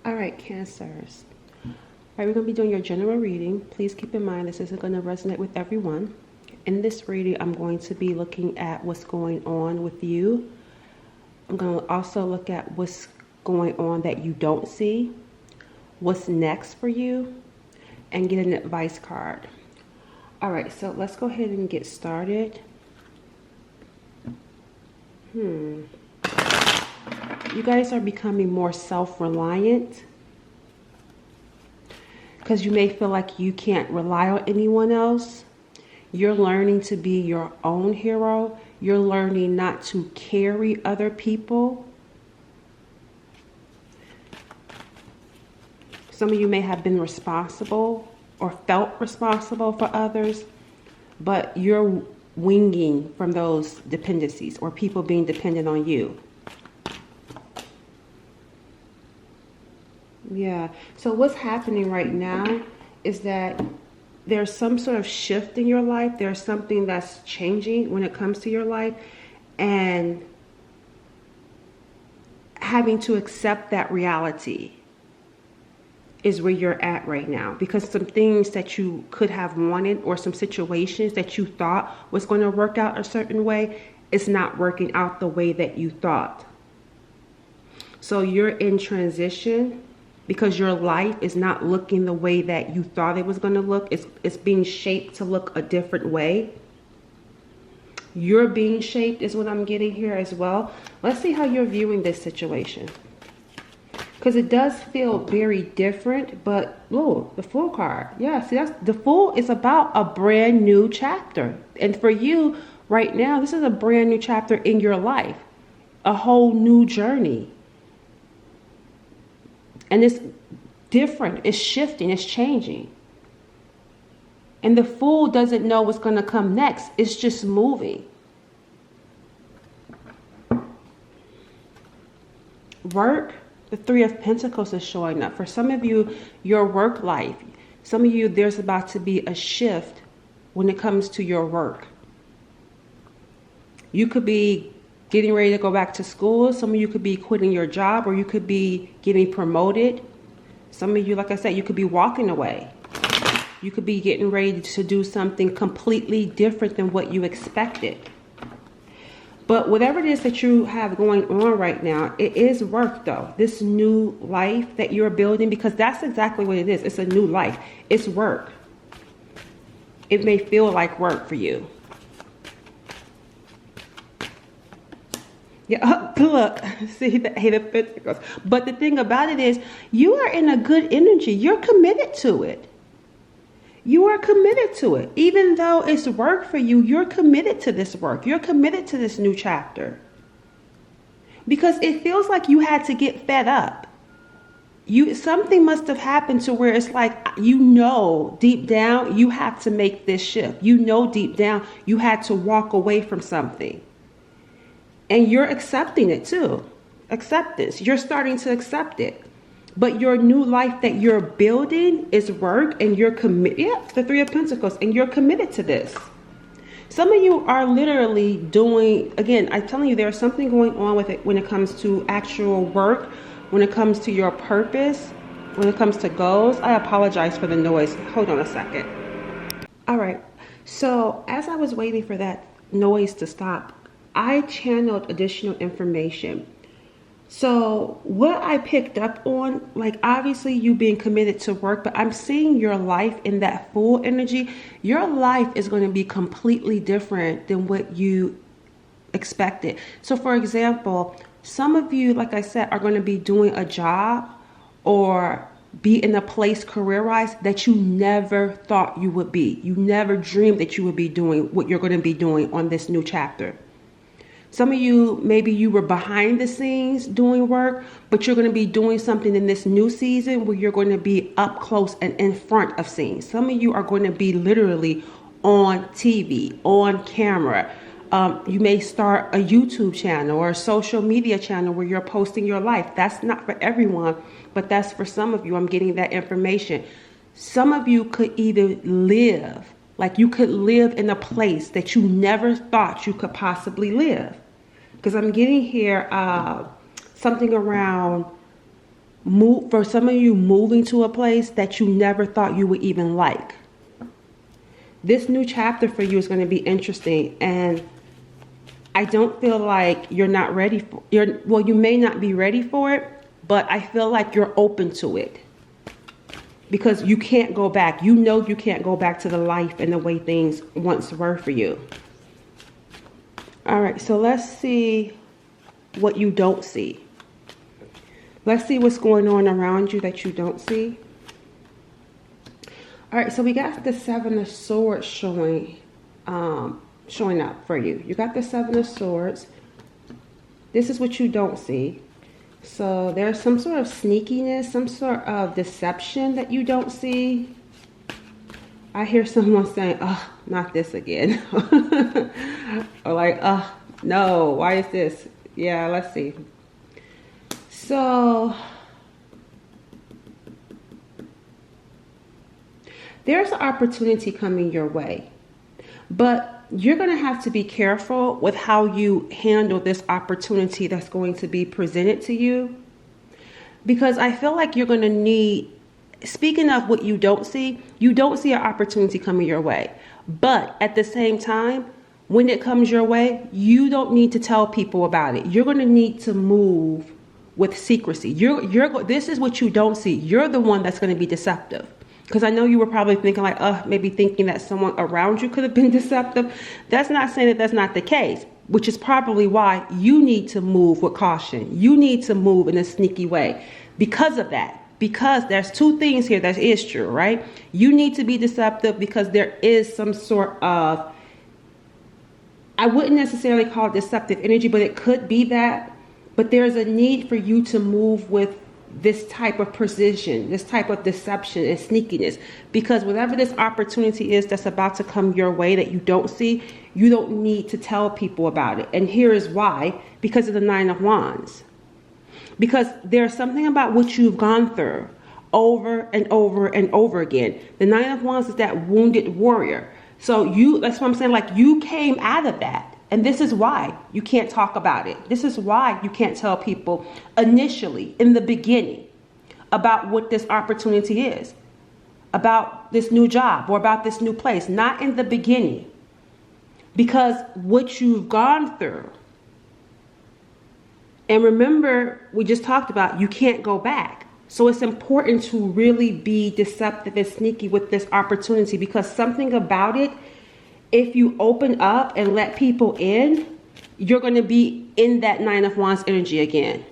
All right, Cancers. All right, we're going to be doing your general reading. Please keep in mind this isn't going to resonate with everyone. In this reading, I'm going to be looking at what's going on with you. I'm going to also look at what's going on that you don't see, what's next for you, and get an advice card. All right, so let's go ahead and get started. You guys are becoming more self-reliant because you may feel like you can't rely on anyone else. You're learning to be your own hero. You're learning not to carry other people. Some of you may have been responsible or felt responsible for others, but you're winging from those dependencies or people being dependent on you. Yeah. So what's happening right now is that there's some sort of shift in your life. There's something that's changing when it comes to your life, and having to accept that reality is where you're at right now, because some things that you could have wanted or some situations that you thought was going to work out a certain way is not working out the way that you thought. So you're in transition because your life is not looking the way that you thought it was going to look. It's being shaped to look a different way. You're being shaped is what I'm getting here as well. Let's see how you're viewing this situation, because it does feel very different. But oh, the Fool card. Yeah, see, that's the Fool is about a brand new chapter. And for you right now, this is a brand new chapter in your life, a whole new journey. And it's different, it's shifting, it's changing. And the Fool doesn't know what's going to come next. It's just moving. Work, the Three of Pentacles is showing up. For some of you, your work life, some of you, there's about to be a shift when it comes to your work. You could be getting ready to go back to school. Some of you could be quitting your job, or you could be getting promoted. Some of you, like I said, you could be walking away. You could be getting ready to do something completely different than what you expected. But whatever it is that you have going on right now, it is work though. This new life that you're building, because that's exactly what it is. It's a new life. It's work. It may feel like work for you. Yeah, look, see the Eight of Pentacles. But the thing about it is, you are in a good energy. You're committed to it. You are committed to it. Even though it's work for you, you're committed to this work. You're committed to this new chapter. Because it feels like you had to get fed up. Something must have happened to where it's like, you know, deep down, you had to make this shift. You know, deep down, you had to walk away from something. And you're accepting it too. Acceptance. You're starting to accept it. But your new life that you're building is work, and you're committed. Yeah, the Three of Pentacles, and you're committed to this. Some of you are literally doing, again, I'm telling you, there's something going on with it when it comes to actual work, when it comes to your purpose, when it comes to goals. I apologize for the noise. Hold on a second. All right. So as I was waiting for that noise to stop, I channeled additional information. So what I picked up on, like obviously you being committed to work, but I'm seeing your life in that Fool energy. Your life is going to be completely different than what you expected. So for example, some of you, like I said, are going to be doing a job or be in a place career-wise that you never thought you would be. You never dreamed that you would be doing what you're going to be doing on this new chapter. Some of you, maybe you were behind the scenes doing work, but you're going to be doing something in this new season where you're going to be up close and in front of scenes. Some of you are going to be literally on TV, on camera. You may start a YouTube channel or a social media channel where you're posting your life. That's not for everyone, but that's for some of you. I'm getting that information. Some of you could even live, like you could live in a place that you never thought you could possibly live. Because I'm getting here something around for some of you, moving to a place that you never thought you would even like. This new chapter for you is going to be interesting, and I don't feel like you're not ready for you may not be ready for it, but I feel like you're open to it. Because you can't go back. You know you can't go back to the life and the way things once were for you. All right, so let's see what you don't see. Let's see what's going on around you that you don't see. All right, so we got the Seven of Swords showing up for you. You got the Seven of Swords. This is what you don't see. So there's some sort of sneakiness, some sort of deception that you don't see. I hear someone saying, oh, not this again. Or like, oh, no, why is this? Yeah, let's see. So there's an opportunity coming your way, but you're going to have to be careful with how you handle this opportunity that's going to be presented to you. Because I feel like you're going to need, speaking of what you don't see an opportunity coming your way. But at the same time, when it comes your way, you don't need to tell people about it. You're going to need to move with secrecy. This is what you don't see. You're the one that's going to be deceptive. Because I know you were probably thinking like, maybe thinking that someone around you could have been deceptive. That's not saying that that's not the case, which is probably why you need to move with caution. You need to move in a sneaky way because of that. Because there's two things here that is true, right? You need to be deceptive because there is some sort of, I wouldn't necessarily call it deceptive energy, but it could be that. But there's a need for you to move with this type of precision, this type of deception and sneakiness, because whatever this opportunity is that's about to come your way that you don't see, you don't need to tell people about it. And here is why: because of the Nine of Wands. Because there's something about what you've gone through over and over and over again. The Nine of Wands is that wounded warrior. So that's what I'm saying, like you came out of that. And this is why you can't talk about it. This is why you can't tell people initially, in the beginning, about what this opportunity is, about this new job or about this new place. Not in the beginning. Because what you've gone through. And remember, we just talked about you can't go back. So it's important to really be deceptive and sneaky with this opportunity, because something about it, if you open up and let people in, you're going to be in that Nine of Wands energy again.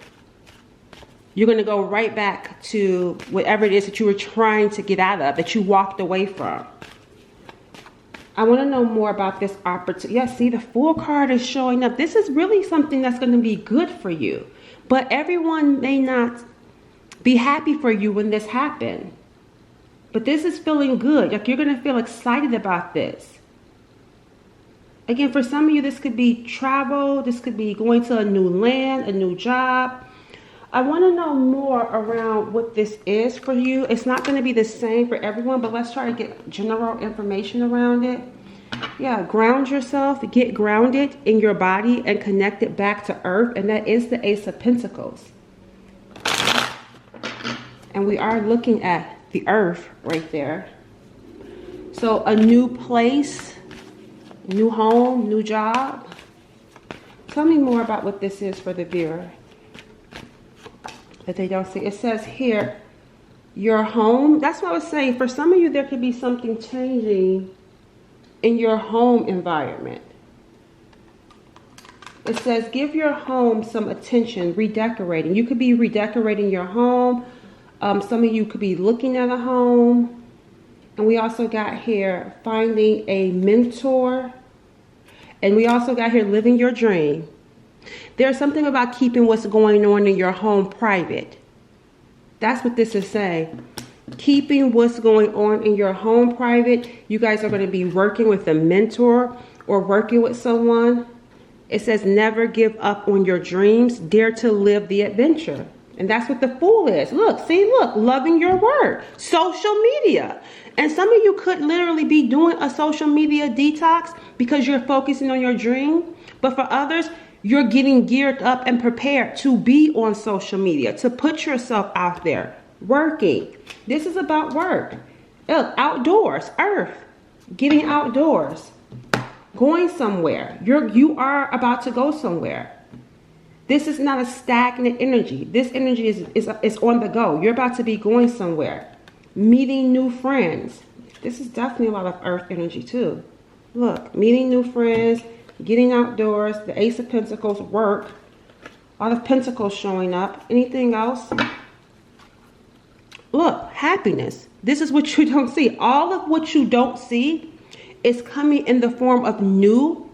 You're going to go right back to whatever it is that you were trying to get out of, that you walked away from. I want to know more about this opportunity. Yeah, see, the Fool card is showing up. This is really something that's going to be good for you. But everyone may not be happy for you when this happens. But this is feeling good. Like you're going to feel excited about this. Again, for some of you, this could be travel. This could be going to a new land, a new job. I want to know more around what this is for you. It's not going to be the same for everyone, but let's try to get general information around it. Yeah, ground yourself. Get grounded in your body and connect it back to earth. And that is the Ace of Pentacles. And we are looking at the earth right there. So a new place, new home, new job. Tell me more about what this is for the viewer that they don't see. It says here, your home. That's what I was saying. For some of you, there could be something changing in your home environment. It says, give your home some attention, redecorating. You could be redecorating your home. Some of you could be looking at a home. And we also got here, finding a mentor. And we also got here, living your dream. There's something about keeping what's going on in your home private. That's what this is saying. Keeping what's going on in your home private. You guys are going to be working with a mentor or working with someone. It says, never give up on your dreams. Dare to live the adventure. And that's what the Fool is. Look, see, look, loving your word. Social media. And some of you could literally be doing a social media detox because you're focusing on your dream. But for others, You're getting geared up and prepared to be on social media, to put yourself out there, working. This is about work. Look, outdoors, earth, getting outdoors, going somewhere. You are about to go somewhere. This is not a stagnant energy. This energy is on the go. You're about to be going somewhere, meeting new friends. This is definitely a lot of earth energy too. Look, meeting new friends, getting outdoors, the Ace of Pentacles, work, a lot of Pentacles showing up. Anything else? Look, happiness. This is what you don't see. All of what you don't see is coming in the form of new,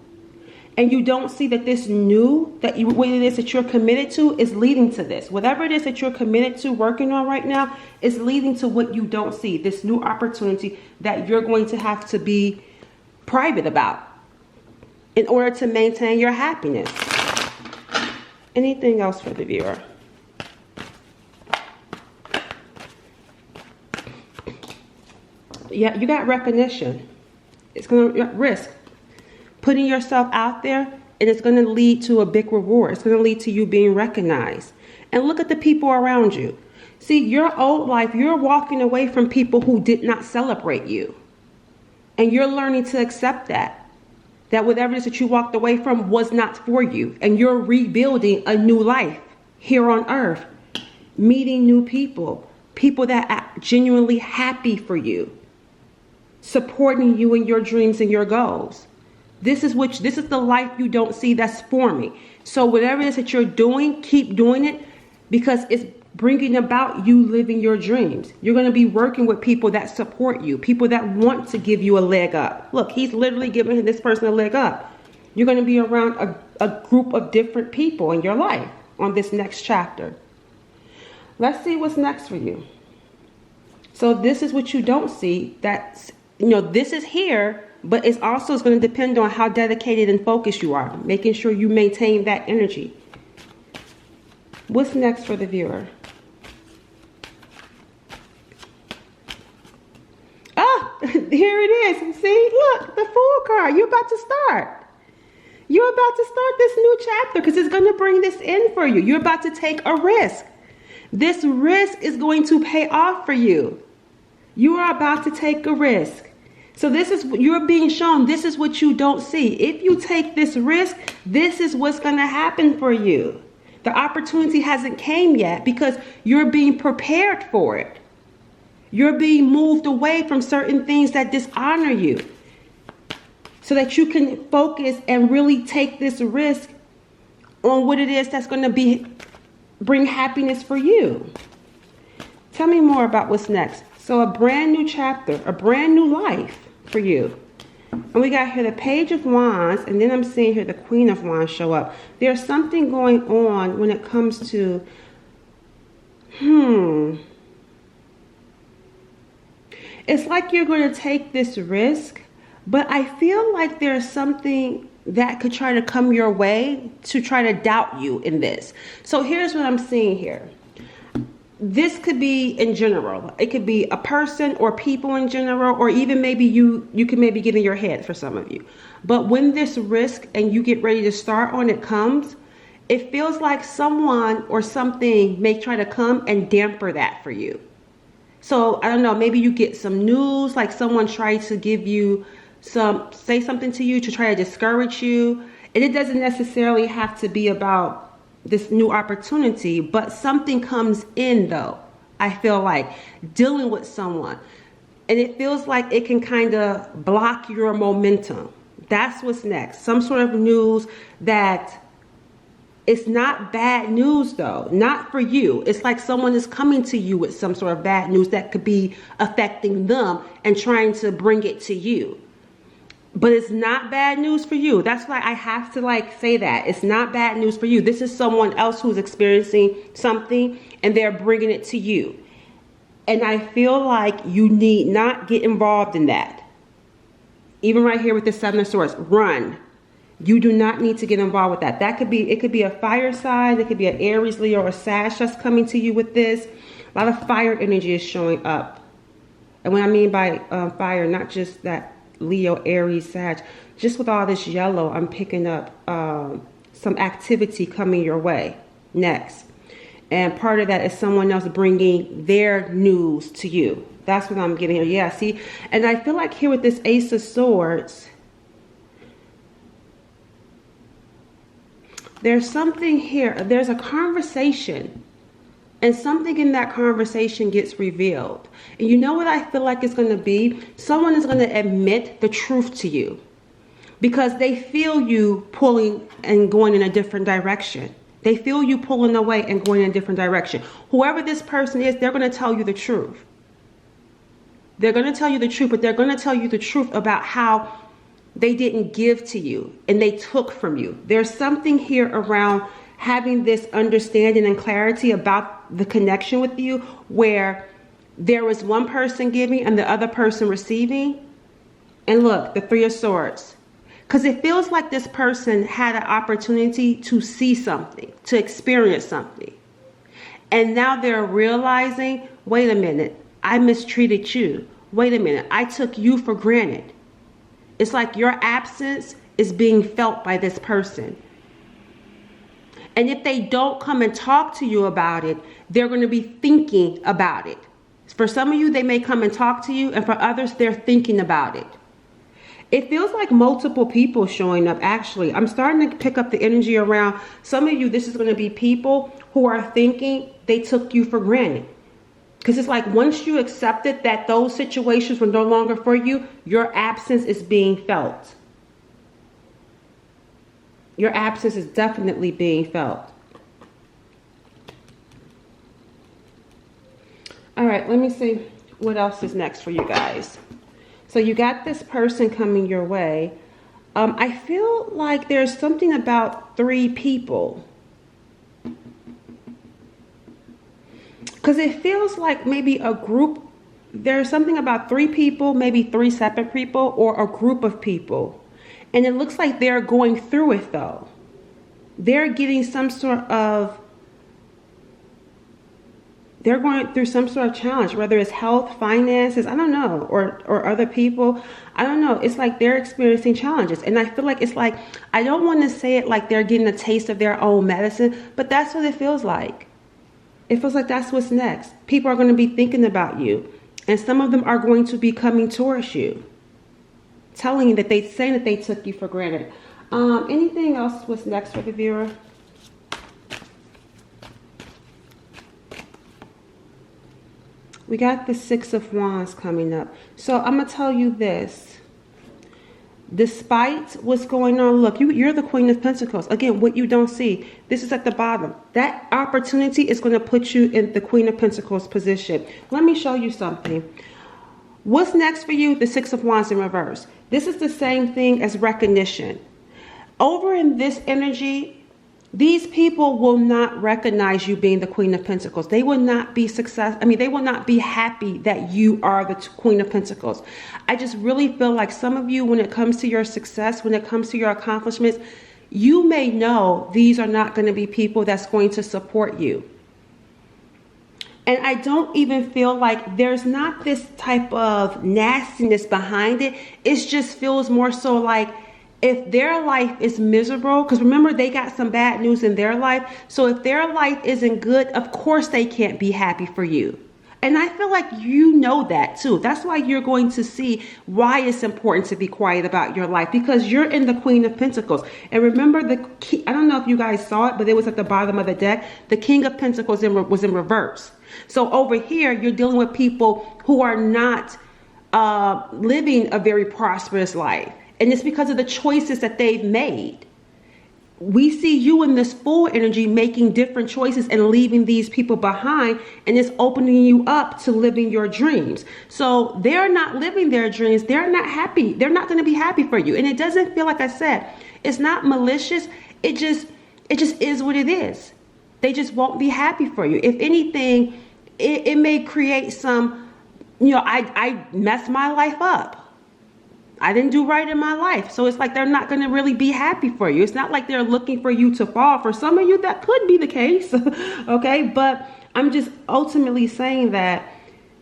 and you don't see that this new, what it is that you're committed to is leading to this. Whatever it is that you're committed to working on right now is leading to what you don't see, this new opportunity that you're going to have to be private about in order to maintain your happiness. Anything else for the viewer? Yeah, you got recognition. It's going to risk putting yourself out there, and it's going to lead to a big reward. It's going to lead to you being recognized. And look at the people around you. See, your old life, you're walking away from people who did not celebrate you. And you're learning to accept that whatever it is that you walked away from was not for you. And you're rebuilding a new life here on earth, meeting new people, people that are genuinely happy for you, supporting you in your dreams and your goals. This is the life you don't see that's forming. So whatever it is that you're doing, keep doing it, because it's bringing about you living your dreams. You're going to be working with people that support you, people that want to give you a leg up. Look, he's literally giving this person a leg up. You're going to be around a group of different people in your life on this next chapter. Let's see what's next for you. So this is what you don't see. That's, this is here, but it's also going to depend on how dedicated and focused you are, making sure you maintain that energy. What's next for the viewer? Here it is. See, look, the Fool card. You're about to start. You're about to start this new chapter because it's going to bring this in for you. You're about to take a risk. This risk is going to pay off for you. You are about to take a risk. So you're being shown, this is what you don't see. If you take this risk, this is what's going to happen for you. The opportunity hasn't came yet because you're being prepared for it. You're being moved away from certain things that dishonor you so that you can focus and really take this risk on what it is that's going to bring happiness for you. Tell me more about what's next. So a brand new chapter, a brand new life for you. And we got here the Page of Wands, and then I'm seeing here the Queen of Wands show up. There's something going on when it comes to, it's like you're going to take this risk, but I feel like there's something that could try to come your way to try to doubt you in this. So here's what I'm seeing here. This could be in general. It could be a person or people in general, or even maybe you could maybe get in your head for some of you. But when this risk and you get ready to start on it comes, it feels like someone or something may try to come and damper that for you. So I don't know, maybe you get some news, like someone tries to give you say something to you to try to discourage you. And it doesn't necessarily have to be about this new opportunity, but something comes in though. I feel like dealing with someone, and it feels like it can kind of block your momentum. That's what's next. Some sort of news that it's not bad news though, not for you. It's like someone is coming to you with some sort of bad news that could be affecting them and trying to bring it to you. But it's not bad news for you. That's why I have to say that. It's not bad news for you. This is someone else who's experiencing something and they're bringing it to you. And I feel like you need not get involved in that. Even right here with the Seven of Swords, run. You do not need to get involved with that. It could be a fire sign. It could be an Aries, Leo, or Sag that's coming to you with this. A lot of fire energy is showing up. And what I mean by fire, not just that Leo, Aries, Sag, just with all this yellow, I'm picking up some activity coming your way next. And part of that is someone else bringing their news to you. That's what I'm getting here. Yeah, see? And I feel like here with this Ace of Swords, there's something here. There's a conversation. And something in that conversation gets revealed. And you know what I feel like it's going to be? Someone is going to admit the truth to you. Because they feel you pulling and going in a different direction. They feel you pulling away and going in a different direction. Whoever this person is, they're going to tell you the truth. They're going to tell you the truth, but they're going to tell you the truth about how they didn't give to you and they took from you. There's something here around having this understanding and clarity about the connection with you where there was one person giving and the other person receiving. And look, the Three of Swords. Because it feels like this person had an opportunity to see something, to experience something. And now they're realizing, wait a minute, I mistreated you. Wait a minute, I took you for granted. It's like your absence is being felt by this person. And if they don't come and talk to you about it, they're going to be thinking about it. For some of you, they may come and talk to you, and for others, they're thinking about it. It feels like multiple people showing up, actually. I'm starting to pick up the energy around some of you. This is going to be people who are thinking they took you for granted. Because it's like once you accepted that those situations were no longer for you, your absence is being felt. Your absence is definitely being felt. All right, let me see what else is next for you guys. So you got this person coming your way. I feel like there's something about three people. Because it feels like maybe a group. There's something about three people, maybe three separate people, or a group of people. And it looks like they're going through it though. They're getting some sort of, they're going through some sort of challenge, whether it's health, finances, I don't know, or other people. I don't know. It's like they're experiencing challenges. And I feel like it's like, I don't want to say it like they're getting a taste of their own medicine, but that's what it feels like. It feels like that's what's next. People are going to be thinking about you. And some of them are going to be coming towards you, telling you that saying that they took you for granted. Anything else what's next for the viewer? We got the Six of Wands coming up. So I'm going to tell you this. Despite what's going on, look, you're the Queen of Pentacles. Again, what you don't see, this is at the bottom. That opportunity is going to put you in the Queen of Pentacles position. Let me show you something. What's next for you? The Six of Wands in reverse. This is the same thing as recognition. Over in this energy, these people will not recognize you being the Queen of Pentacles. They will not be they will not be happy that you are the Queen of Pentacles. I just really feel like some of you, when it comes to your success, when it comes to your accomplishments, you may know these are not going to be people that's going to support you. And I don't even feel like there's not this type of nastiness behind it. It just feels more so like, if their life is miserable, because remember, they got some bad news in their life. So if their life isn't good, of course they can't be happy for you. And I feel like you know that too. That's why you're going to see why it's important to be quiet about your life, because you're in the Queen of Pentacles. And remember, I don't know if you guys saw it, but it was at the bottom of the deck. The King of Pentacles was in reverse. So over here, you're dealing with people who are not living a very prosperous life. And it's because of the choices that they've made. We see you in this Fool energy making different choices and leaving these people behind, and it's opening you up to living your dreams. So they're not living their dreams. They're not happy. They're not going to be happy for you. And it doesn't feel, like I said, it's not malicious. It just is what it is. They just won't be happy for you. If anything, it may create some, I messed my life up. I didn't do right in my life. So it's like they're not going to really be happy for you. It's not like they're looking for you to fall. For some of you, that could be the case. Okay. But I'm just ultimately saying that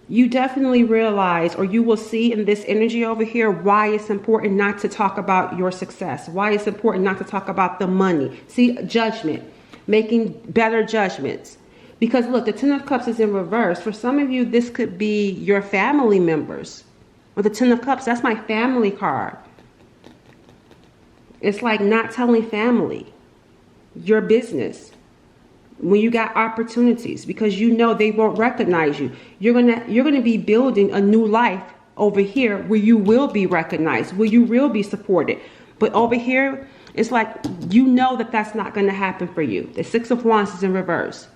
You definitely realize, or you will see in this energy over here, why it's important not to talk about your success, why it's important not to talk about the money. See, judgment, making better judgments. Because look, the Ten of Cups is in reverse. For some of you, this could be your family members. With the Ten of Cups, that's my family card. It's like not telling family your business when you got opportunities, because you know they won't recognize you. You're gonna be building a new life over here where you will be recognized, where you will be supported. But over here, it's like you know that that's not going to happen for you. The Six of Wands is in reverse.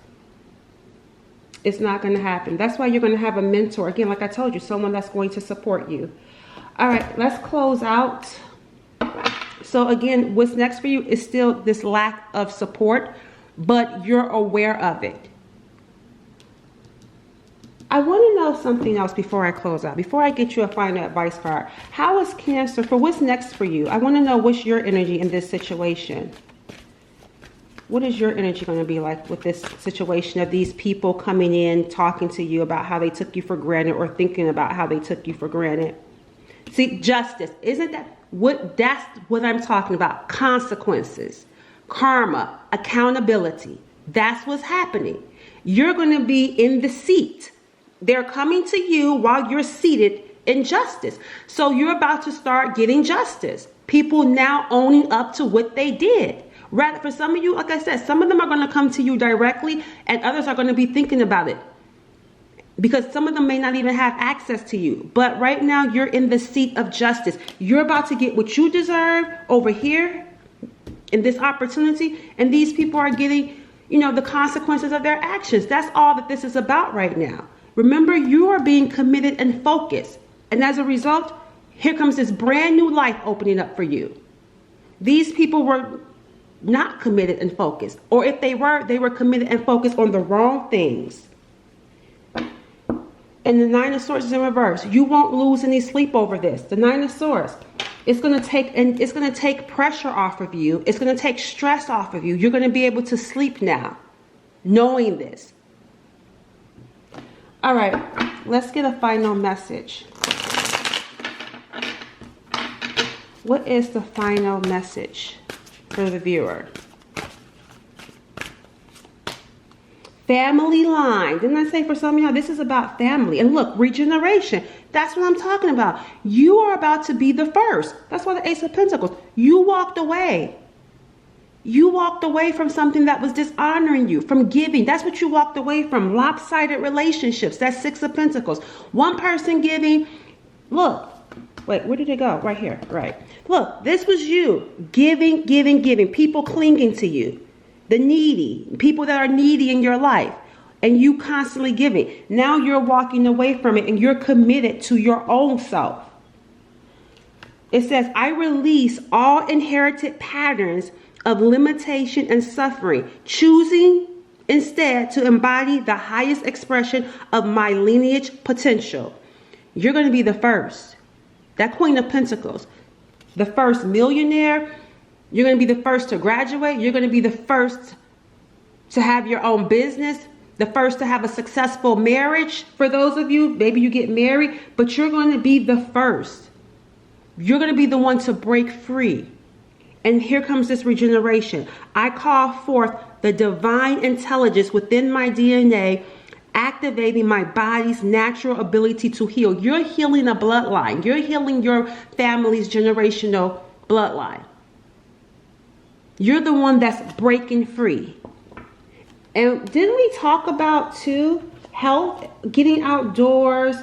It's not going to happen. That's why you're going to have a mentor. Again, like I told you, someone that's going to support you. All right, let's close out. So again, what's next for you is still this lack of support, but you're aware of it. I want to know something else before I close out, before I get you a final advice card. How is Cancer, for what's next for you? I want to know what's your energy in this situation. What is your energy going to be like with this situation of these people coming in, talking to you about how they took you for granted or thinking about how they took you for granted? See, justice, isn't that that's what I'm talking about? Consequences, karma, accountability. That's what's happening. You're going to be in the seat. They're coming to you while you're seated in justice. So you're about to start getting justice. People now owning up to what they did. Rather, for some of you, like I said, some of them are going to come to you directly and others are going to be thinking about it, because some of them may not even have access to you. But right now, you're in the seat of justice. You're about to get what you deserve over here in this opportunity. And these people are getting, the consequences of their actions. That's all that this is about right now. Remember, you are being committed and focused. And as a result, here comes this brand new life opening up for you. These people were not committed and focused. Or if they were committed and focused on the wrong things. And the Nine of Swords is in reverse. You won't lose any sleep over this. The Nine of Swords, it's going to take pressure off of you. It's going to take stress off of you. You're going to be able to sleep now, knowing this. All right, let's get a final message. What is the final message for the viewer? Family line. Didn't I say for some of y'all, this is about family? And look, regeneration. That's what I'm talking about. You are about to be the first. That's why the Ace of Pentacles. You walked away. You walked away from something that was dishonoring you, from giving. That's what you walked away from. Lopsided relationships. That's Six of Pentacles. One person giving. Look. Wait, where did it go? Right here. Right. Look, this was you. Giving, giving, giving. People clinging to you. The needy. People that are needy in your life. And you constantly giving. Now you're walking away from it and you're committed to your own self. It says, I release all inherited patterns of limitation and suffering, choosing instead to embody the highest expression of my lineage potential. You're going to be the first. That Queen of Pentacles, the first millionaire. You're going to be the first to graduate. You're going to be the first to have your own business, the first to have a successful marriage. For those of you, maybe you get married, but you're going to be the first. You're going to be the one to break free. And here comes this regeneration. I call forth the divine intelligence within my DNA, activating my body's natural ability to heal. You're healing a bloodline. You're healing your family's generational bloodline. You're the one that's breaking free. And didn't we talk about, too, health, getting outdoors?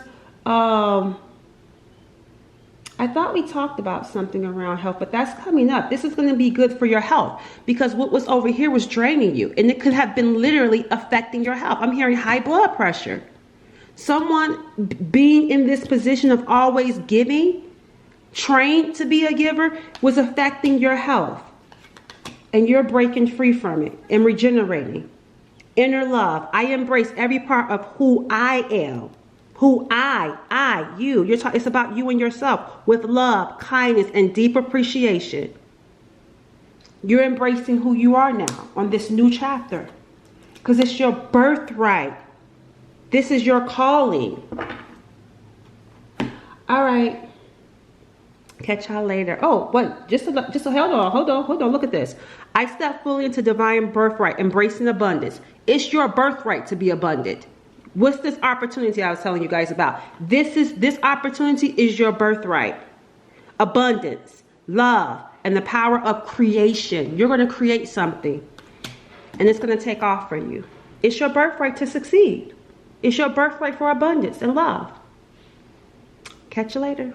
I thought we talked about something around health, but that's coming up. This is going to be good for your health because what was over here was draining you, and it could have been literally affecting your health. I'm hearing high blood pressure. Someone being in this position of always giving, trained to be a giver, was affecting your health. And you're breaking free from it and regenerating. Inner love. I embrace every part of who I am. You. It's about you and yourself with love, kindness, and deep appreciation. You're embracing who you are now on this new chapter because it's your birthright. This is your calling. All right. Catch y'all later. Oh, wait, just hold on. Look at this. I step fully into divine birthright, embracing abundance. It's your birthright to be abundant. What's this opportunity I was telling you guys about? This opportunity is your birthright. Abundance, love, and the power of creation. You're going to create something, and it's going to take off for you. It's your birthright to succeed. It's your birthright for abundance and love. Catch you later.